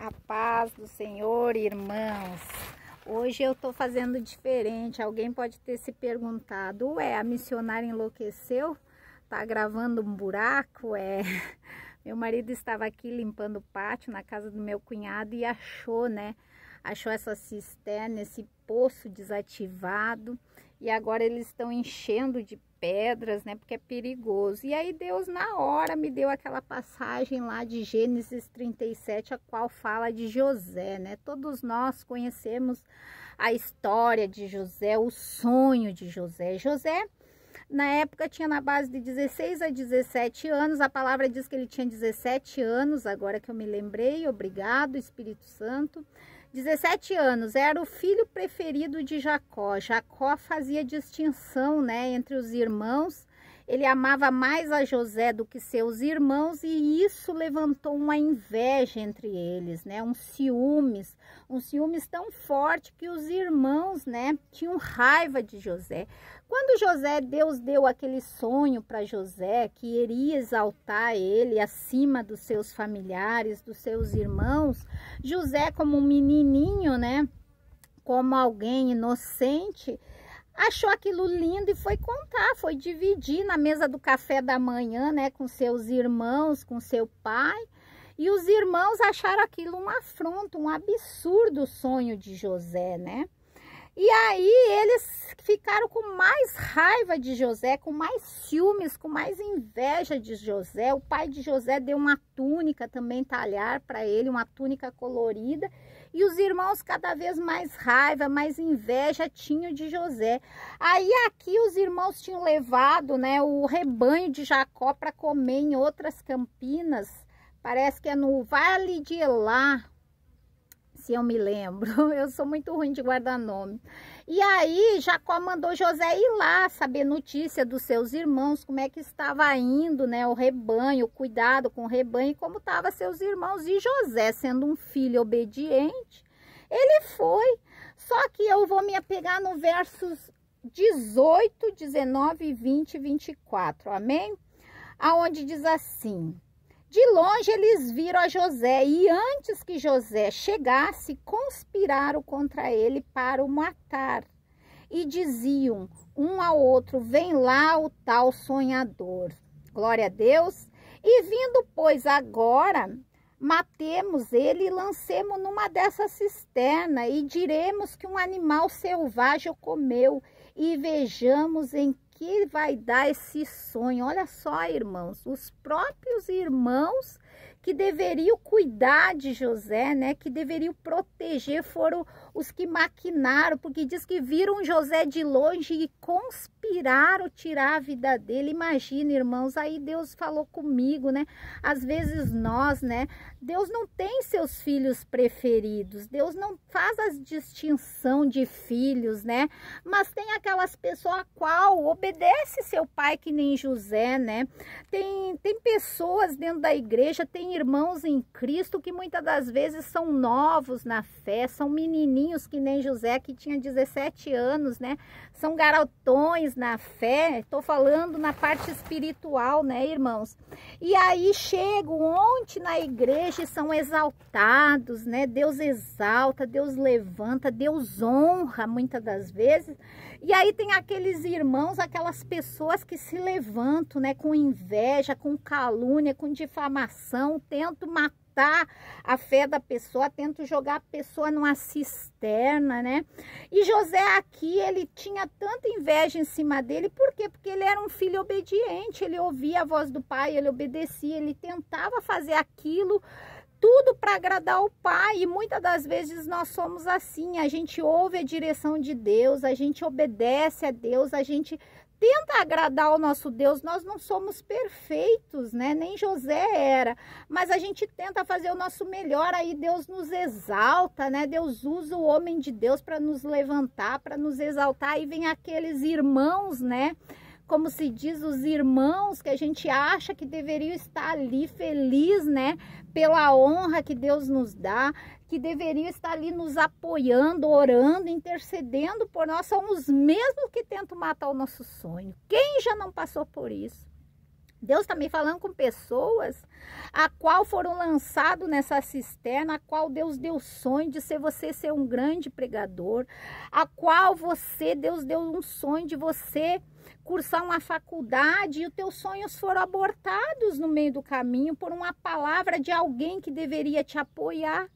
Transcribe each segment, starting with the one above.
A paz do Senhor, irmãos. Hoje eu tô fazendo diferente. Alguém pode ter se perguntado: ué, a missionária enlouqueceu? Tá gravando um buraco? Meu marido estava aqui limpando o pátio na casa do meu cunhado e achou, né? Achou essa cisterna, esse poço desativado. E agora eles estão enchendo de pedras, né? Porque é perigoso. E aí Deus na hora me deu aquela passagem lá de Gênesis 37, a qual fala de José, né? Todos nós conhecemos a história de José, o sonho de José. José, na época, tinha na base de 16 a 17 anos. A palavra diz que ele tinha 17 anos, agora que eu me lembrei. Obrigado, Espírito Santo. 17 anos, era o filho preferido de Jacó. Jacó fazia distinção, né, entre os irmãos. Ele amava mais a José do que seus irmãos e isso levantou uma inveja entre eles, né, um ciúmes tão forte que os irmãos, né, tinham raiva de José. Quando Deus deu aquele sonho para José, que iria exaltar ele acima dos seus familiares, dos seus irmãos, José, como um menininho, né, como alguém inocente, achou aquilo lindo e foi contar, foi dividir na mesa do café da manhã, né, com seus irmãos, com seu pai. E os irmãos acharam aquilo uma afronta, um absurdo sonho de José, né? E aí eles ficaram com mais raiva de José, com mais ciúmes, com mais inveja de José. O pai de José deu uma túnica também talhar para ele, uma túnica colorida. E os irmãos cada vez mais raiva, mais inveja tinham de José. Aí aqui os irmãos tinham levado, né, o rebanho de Jacó para comer em outras campinas. Parece que é no Vale de Elá, se eu me lembro. Eu sou muito ruim de guardar nome. E aí Jacó mandou José ir lá saber notícia dos seus irmãos, como é que estava indo, né, o rebanho, o cuidado com o rebanho e como estavam seus irmãos. E José, sendo um filho obediente, ele foi. Só que eu vou me apegar no versos 18, 19, 20 e 24, amém? Aonde diz assim: de longe eles viram a José e antes que José chegasse, conspiraram contra ele para o matar. E diziam um ao outro: vem lá o tal sonhador. Glória a Deus. E vindo, pois, agora, matemos ele e lancemos numa dessas cisternas e diremos que um animal selvagem o comeu e vejamos em que vai dar esse sonho. Olha só, irmãos, os próprios irmãos que deveriam cuidar de José, né, que deveriam proteger, foram os que maquinaram, porque diz que viram José de longe e conspiraram tirar a vida dele. Imagina, irmãos, aí Deus falou comigo, né, às vezes nós, né, Deus não tem seus filhos preferidos, Deus não faz a distinção de filhos, né, mas tem aquelas pessoas a qual obedece seu pai, que nem José, né, tem pessoas dentro da igreja, tem irmãos em Cristo que muitas das vezes são novos na fé, são menininhos que nem José, que tinha 17 anos, né? São garotões na fé, estou falando na parte espiritual, né, irmãos? E aí chegam ontem na igreja e são exaltados, né? Deus exalta, Deus levanta, Deus honra muitas das vezes. E aí tem aqueles irmãos, aquelas pessoas que se levantam, né, com inveja, com calúnia, com difamação, tentam matar a fé da pessoa, tentam jogar a pessoa numa cisterna, né? E José aqui, ele tinha tanta inveja em cima dele, por quê? Porque ele era um filho obediente, ele ouvia a voz do pai, ele obedecia, ele tentava fazer aquilo tudo para agradar o pai. E muitas das vezes nós somos assim, a gente ouve a direção de Deus, a gente obedece a Deus, a gente tenta agradar o nosso Deus. Nós não somos perfeitos, né? Nem José era, mas a gente tenta fazer o nosso melhor, aí Deus nos exalta, né? Deus usa o homem de Deus para nos levantar, para nos exaltar, e vem aqueles irmãos, né? Como se diz, os irmãos que a gente acha que deveriam estar ali feliz, né, pela honra que Deus nos dá, que deveriam estar ali nos apoiando, orando, intercedendo por nós, são os mesmos que tentam matar o nosso sonho. Quem já não passou por isso? Deus está me falando com pessoas a qual foram lançados nessa cisterna, a qual Deus deu sonho de você ser um grande pregador, a qual Deus deu um sonho de você cursar uma faculdade e os teus sonhos foram abortados no meio do caminho por uma palavra de alguém que deveria te apoiar.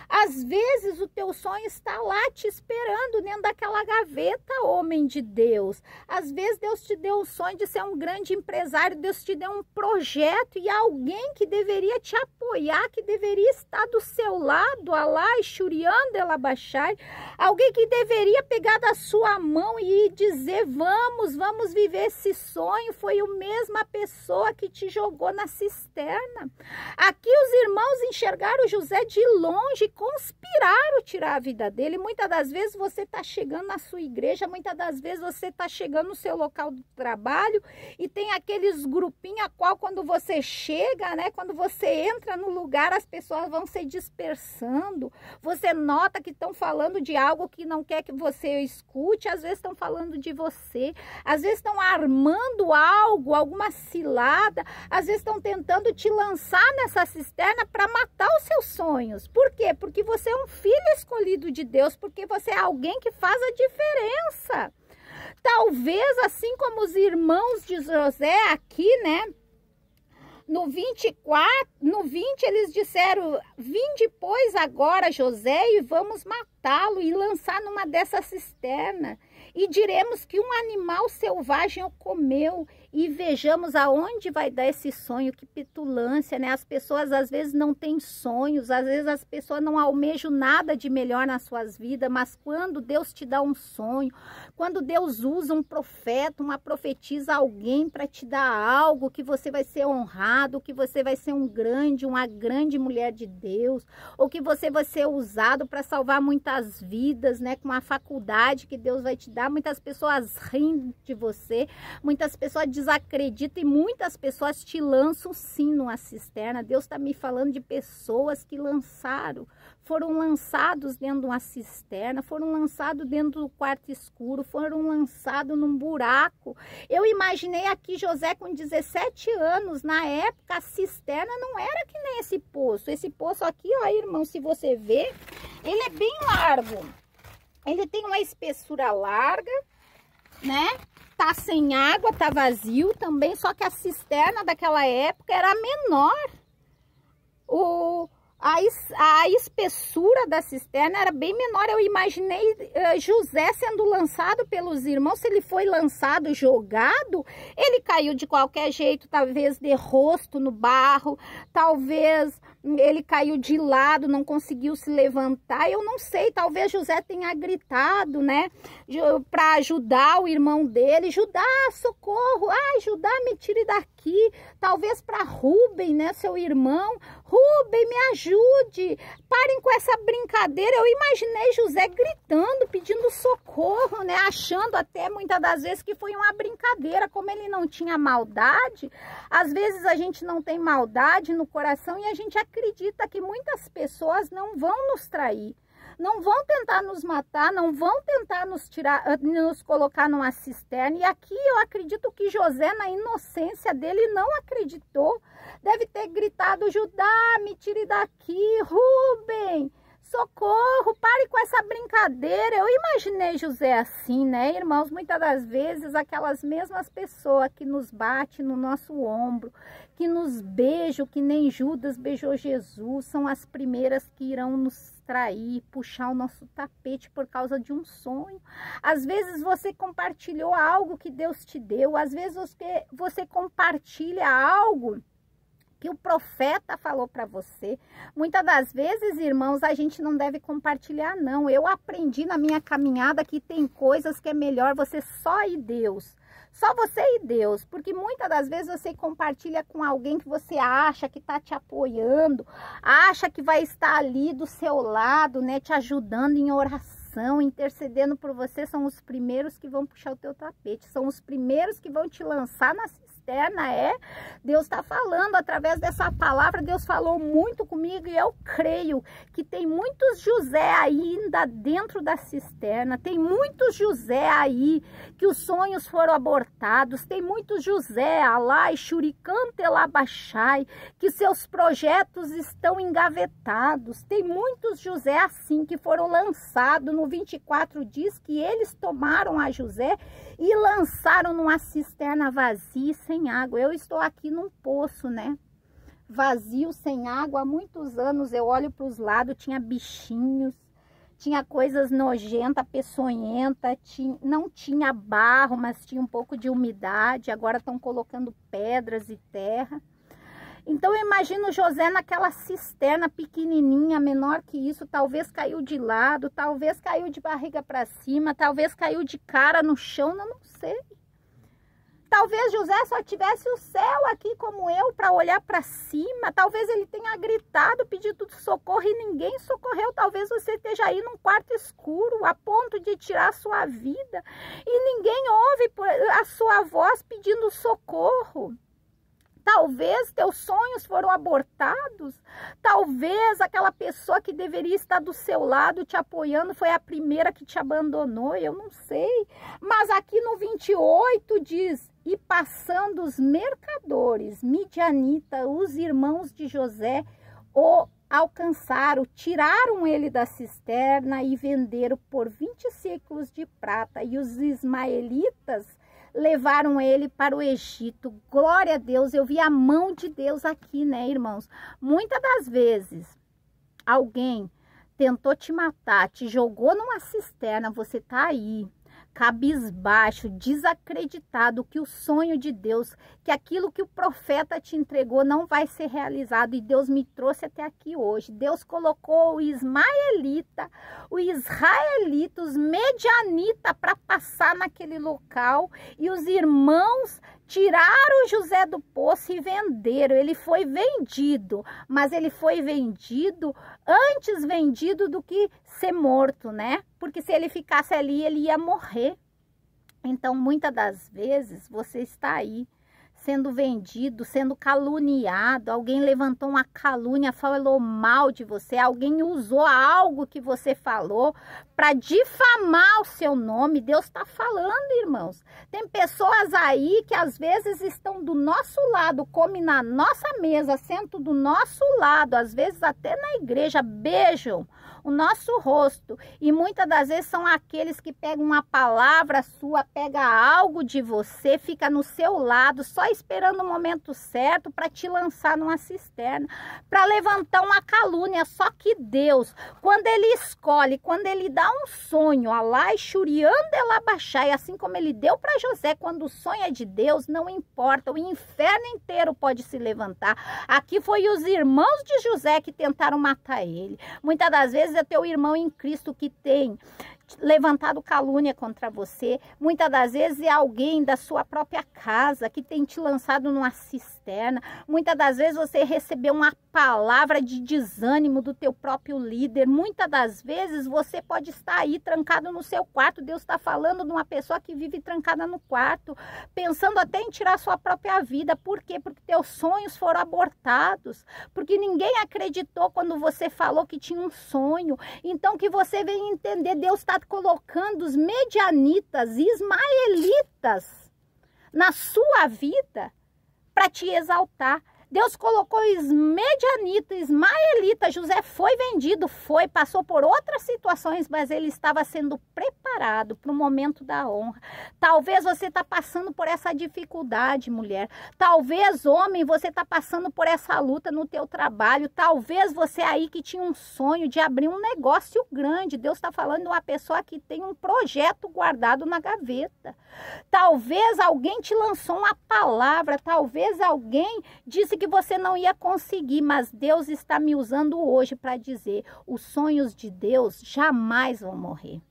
Às vezes o teu sonho está lá te esperando dentro daquela gaveta, homem de Deus. Às vezes Deus te deu o sonho de ser um grande empresário, Deus te deu um projeto e alguém que deveria te apoiar, que deveria estar do seu lado, alá, xuriando ela baixar, alguém que deveria pegar da sua mão e dizer, vamos viver esse sonho, foi a mesma pessoa que te jogou na cisterna. Aqui os irmãos enxergaram José de longe, conspiraram tirar a vida dele. Muitas das vezes você está chegando na sua igreja, muitas das vezes você está chegando no seu local de trabalho e tem aqueles grupinhos a qual quando você chega, né, quando você entra no lugar, as pessoas vão se dispersando. Você nota que estão falando de algo que não quer que você escute, às vezes estão falando de você, às vezes estão armando algo, alguma cilada, às vezes estão tentando te lançar nessa cisterna para matar os seus sonhos. Por quê? Porque você é um filho escolhido de Deus, porque você é alguém que faz a diferença. Talvez, assim como os irmãos de José aqui, né? No 24, no 20, eles disseram, vinde, pois, agora, José, e vamos matá-lo e lançar numa dessas cisternas. E diremos que um animal selvagem o comeu. E vejamos aonde vai dar esse sonho, que petulância, né? As pessoas às vezes não têm sonhos, às vezes as pessoas não almejam nada de melhor nas suas vidas, mas quando Deus te dá um sonho, quando Deus usa um profeta, uma profetisa, alguém para te dar algo, que você vai ser honrado, que você vai ser uma grande mulher de Deus, ou que você vai ser usado para salvar muitas vidas, né? Com uma faculdade que Deus vai te dar, muitas pessoas riem de você, muitas pessoas desacreditam e muitas pessoas te lançam sim numa cisterna. Deus está me falando de pessoas que foram lançados dentro de uma cisterna, foram lançados dentro do quarto escuro, foram lançados num buraco. Eu imaginei aqui José com 17 anos, na época a cisterna não era que nem esse poço. Esse poço aqui, ó, irmão, se você ver, ele é bem largo. Ele tem uma espessura larga, né? Tá sem água, tá vazio também, só que a cisterna daquela época era menor. A espessura da cisterna era bem menor. Eu imaginei José sendo lançado pelos irmãos. Se ele foi lançado, jogado, ele caiu de qualquer jeito, talvez de rosto no barro, talvez ele caiu de lado, não conseguiu se levantar. Eu não sei, talvez José tenha gritado, né, para ajudar o irmão dele, Judá, socorro, ai, Judá, me tire daqui. Talvez para Rubem, né, seu irmão, Rubem, me ajude, parem com essa brincadeira. Eu imaginei José gritando, pedindo socorro, né, achando até muitas das vezes que foi uma brincadeira. Como ele não tinha maldade, às vezes a gente não tem maldade no coração e a gente acredita que muitas pessoas não vão nos trair, não vão tentar nos matar, não vão tentar nos colocar numa cisterna. E aqui eu acredito que José, na inocência dele, não acreditou. Deve ter gritado, Judá, me tire daqui, Rubem, socorro, pare com essa brincadeira. Eu imaginei José assim, né, irmãos? Muitas das vezes aquelas mesmas pessoas que nos batem no nosso ombro, que nos beijam, que nem Judas beijou Jesus, são as primeiras que irão nos trair, puxar o nosso tapete por causa de um sonho. Às vezes você compartilhou algo que Deus te deu, às vezes você compartilha algo que o profeta falou para você. Muitas das vezes, irmãos, a gente não deve compartilhar, não. Eu aprendi na minha caminhada que tem coisas que é melhor você só e Deus. Só você e Deus, porque muitas das vezes você compartilha com alguém que você acha que está te apoiando, acha que vai estar ali do seu lado, né, te ajudando em oração, intercedendo por você. São os primeiros que vão puxar o teu tapete, são os primeiros que vão te lançar na cisterna. cisterna. Deus está falando através dessa palavra. Deus falou muito comigo e eu creio que tem muitos José ainda dentro da cisterna. Tem muitos José aí que os sonhos foram abortados. Tem muitos José, Alai, Shuricante, Elabachai, que seus projetos estão engavetados. Tem muitos José assim que foram lançados. No 24 diz que eles tomaram a José e lançaram numa cisterna vazia, sem água. Eu estou aqui num poço, né? Vazio, sem água, há muitos anos. Eu olho para os lados, tinha bichinhos, tinha coisas nojentas, peçonhentas, não tinha barro, mas tinha um pouco de umidade. Agora estão colocando pedras e terra. Então eu imagino José naquela cisterna pequenininha, menor que isso, talvez caiu de lado, talvez caiu de barriga para cima, talvez caiu de cara no chão, eu não sei. Talvez José só tivesse o céu aqui como eu para olhar para cima, talvez ele tenha gritado, pedido socorro e ninguém socorreu. Talvez você esteja aí num quarto escuro a ponto de tirar a sua vida e ninguém ouve a sua voz pedindo socorro. Talvez teus sonhos foram abortados, talvez aquela pessoa que deveria estar do seu lado te apoiando foi a primeira que te abandonou, eu não sei. Mas aqui no 28 diz, e passando os mercadores, midianita, os irmãos de José, o alcançaram, tiraram ele da cisterna e venderam por 20 ciclos de prata, e os ismaelitas levaram ele para o Egito. Glória a Deus, eu vi a mão de Deus aqui, né, irmãos? Muitas das vezes, alguém tentou te matar, te jogou numa cisterna, você tá aí, cabisbaixo, desacreditado que o sonho de Deus, que aquilo que o profeta te entregou não vai ser realizado, e Deus me trouxe até aqui hoje. Deus colocou o ismaelita, o israelita, os medianita para passar naquele local, e os irmãos tiraram José do poço e venderam. Ele foi vendido, mas ele foi vendido, antes vendido do que ser morto, né? Porque se ele ficasse ali, ele ia morrer. Então, muitas das vezes, você está aí, sendo vendido, sendo caluniado, alguém levantou uma calúnia, falou mal de você, alguém usou algo que você falou para difamar o seu nome. Deus está falando, irmãos. Tem pessoas aí que às vezes estão do nosso lado, comem na nossa mesa, sentam do nosso lado, às vezes até na igreja, beijam o nosso rosto, e muitas das vezes são aqueles que pegam uma palavra sua, pega algo de você, fica no seu lado, só esperando o momento certo para te lançar numa cisterna, para levantar uma calúnia. Só que Deus, quando ele escolhe, quando ele dá um sonho, Alai, Shurianda, Elabachai, assim como ele deu para José, quando o sonho é de Deus, não importa, o inferno inteiro pode se levantar. Aqui foi os irmãos de José que tentaram matar ele. Muitas das vezes é teu irmão em Cristo que tem levantado calúnia contra você. Muitas das vezes é alguém da sua própria casa que tem te lançado numa cisterna. Muitas das vezes você recebeu uma palavra de desânimo do teu próprio líder. Muitas das vezes você pode estar aí trancado no seu quarto. Deus está falando de uma pessoa que vive trancada no quarto, pensando até em tirar sua própria vida. Por quê? Porque teus sonhos foram abortados, porque ninguém acreditou quando você falou que tinha um sonho. Então que você venha entender, Deus está colocando os medianitas, ismaelitas na sua vida para te exaltar. Deus colocou medianita, ismaelita. José foi vendido, passou por outras situações, mas ele estava sendo preparado para o momento da honra. Talvez você está passando por essa dificuldade, mulher. Talvez, homem, você está passando por essa luta no teu trabalho. Talvez você aí que tinha um sonho de abrir um negócio grande. Deus está falando de uma pessoa que tem um projeto guardado na gaveta. Talvez alguém te lançou uma palavra, talvez alguém disse que você não ia conseguir, mas Deus está me usando hoje para dizer, os sonhos de Deus jamais vão morrer.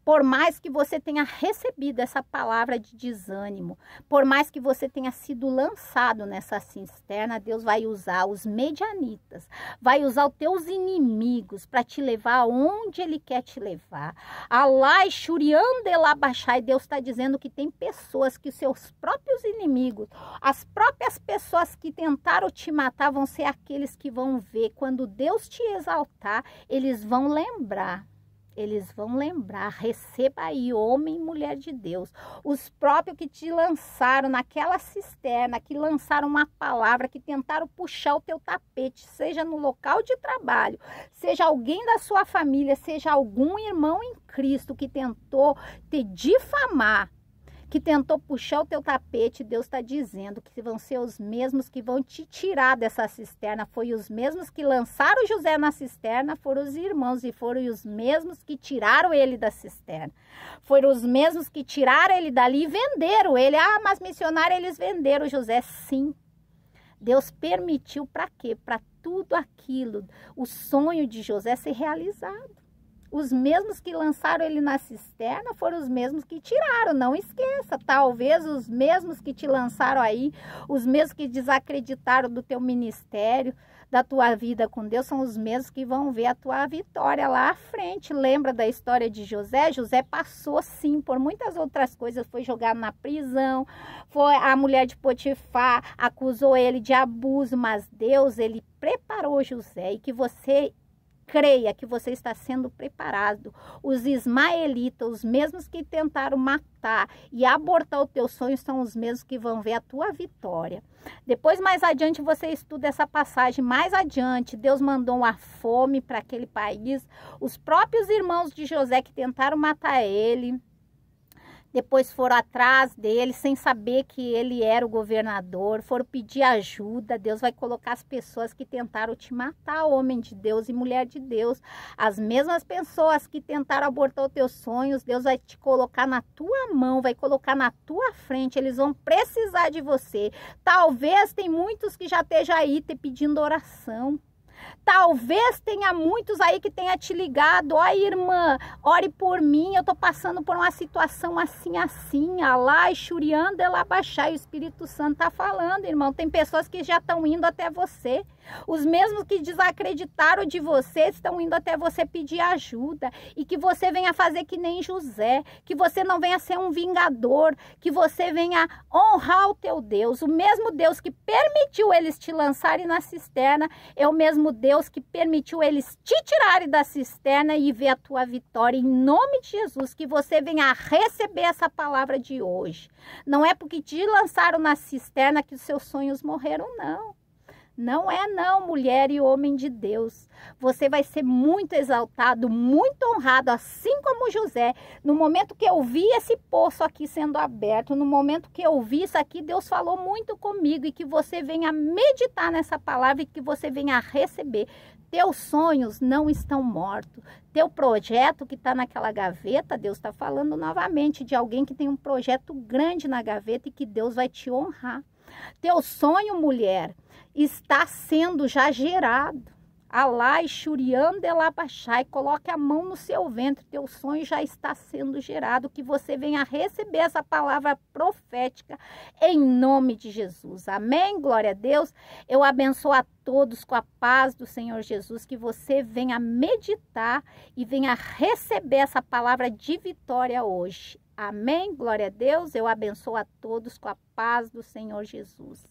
Por mais que você tenha recebido essa palavra de desânimo, por mais que você tenha sido lançado nessa cisterna, Deus vai usar os medianitas, vai usar os teus inimigos para te levar aonde Ele quer te levar. Alai Shuriandelabachai, Deus está dizendo que tem pessoas que seus próprios inimigos, as próprias pessoas que tentaram te matar vão ser aqueles que vão ver. Quando Deus te exaltar, eles vão lembrar. Eles vão lembrar, receba aí, homem e mulher de Deus, os próprios que te lançaram naquela cisterna, que lançaram uma palavra, que tentaram puxar o teu tapete, seja no local de trabalho, seja alguém da sua família, seja algum irmão em Cristo que tentou te difamar, que tentou puxar o teu tapete. Deus está dizendo que vão ser os mesmos que vão te tirar dessa cisterna. Foi os mesmos que lançaram José na cisterna, foram os irmãos, e foram os mesmos que tiraram ele da cisterna. Foram os mesmos que tiraram ele dali e venderam ele. Ah, mas missionário, eles venderam José. Sim. Deus permitiu para quê? Para tudo aquilo, o sonho de José ser realizado. Os mesmos que lançaram ele na cisterna foram os mesmos que tiraram, não esqueça. Talvez os mesmos que te lançaram aí, os mesmos que desacreditaram do teu ministério, da tua vida com Deus, são os mesmos que vão ver a tua vitória lá à frente. Lembra da história de José? José passou sim por muitas outras coisas, foi jogado na prisão, foi a mulher de Potifar, acusou ele de abuso, mas Deus, ele preparou José, e que você creia que você está sendo preparado. Os ismaelitas, os mesmos que tentaram matar e abortar o teu sonho, são os mesmos que vão ver a tua vitória. Depois, mais adiante, você estuda essa passagem. Mais adiante, Deus mandou uma fome para aquele país. Os próprios irmãos de José que tentaram matar ele, depois foram atrás dele, sem saber que ele era o governador, foram pedir ajuda. Deus vai colocar as pessoas que tentaram te matar, homem de Deus e mulher de Deus. As mesmas pessoas que tentaram abortar os teus sonhos, Deus vai te colocar na tua mão, vai colocar na tua frente. Eles vão precisar de você. Talvez tem muitos que já estejam aí te pedindo oração. Talvez tenha muitos aí que tenha te ligado: ó, irmã, ore por mim, eu tô passando por uma situação assim, alá, Shurianda, ela baixar, e o Espírito Santo tá falando, irmão. Tem pessoas que já estão indo até você, os mesmos que desacreditaram de você estão indo até você pedir ajuda, e que você venha fazer que nem José, que você não venha ser um vingador, que você venha honrar o teu Deus. O mesmo Deus que permitiu eles te lançarem na cisterna é o mesmo Deus que permitiu eles te tirarem da cisterna e ver a tua vitória. Em nome de Jesus, que você venha receber essa palavra de hoje. Não é porque te lançaram na cisterna que os seus sonhos morreram, não. Não é não, mulher e homem de Deus. Você vai ser muito exaltado, muito honrado, assim como José. No momento que eu vi esse poço aqui sendo aberto, no momento que eu vi isso aqui, Deus falou muito comigo, e que você venha meditar nessa palavra e que você venha receber. Teus sonhos não estão mortos. Teu projeto que está naquela gaveta, Deus está falando novamente de alguém que tem um projeto grande na gaveta e que Deus vai te honrar. Teu sonho, mulher, está sendo já gerado. Alá e Shuriandelabachai, coloque a mão no seu ventre, teu sonho já está sendo gerado, que você venha receber essa palavra profética em nome de Jesus. Amém? Glória a Deus. Eu abençoo a todos com a paz do Senhor Jesus, que você venha meditar e venha receber essa palavra de vitória hoje. Amém? Glória a Deus. Eu abençoo a todos com a paz do Senhor Jesus.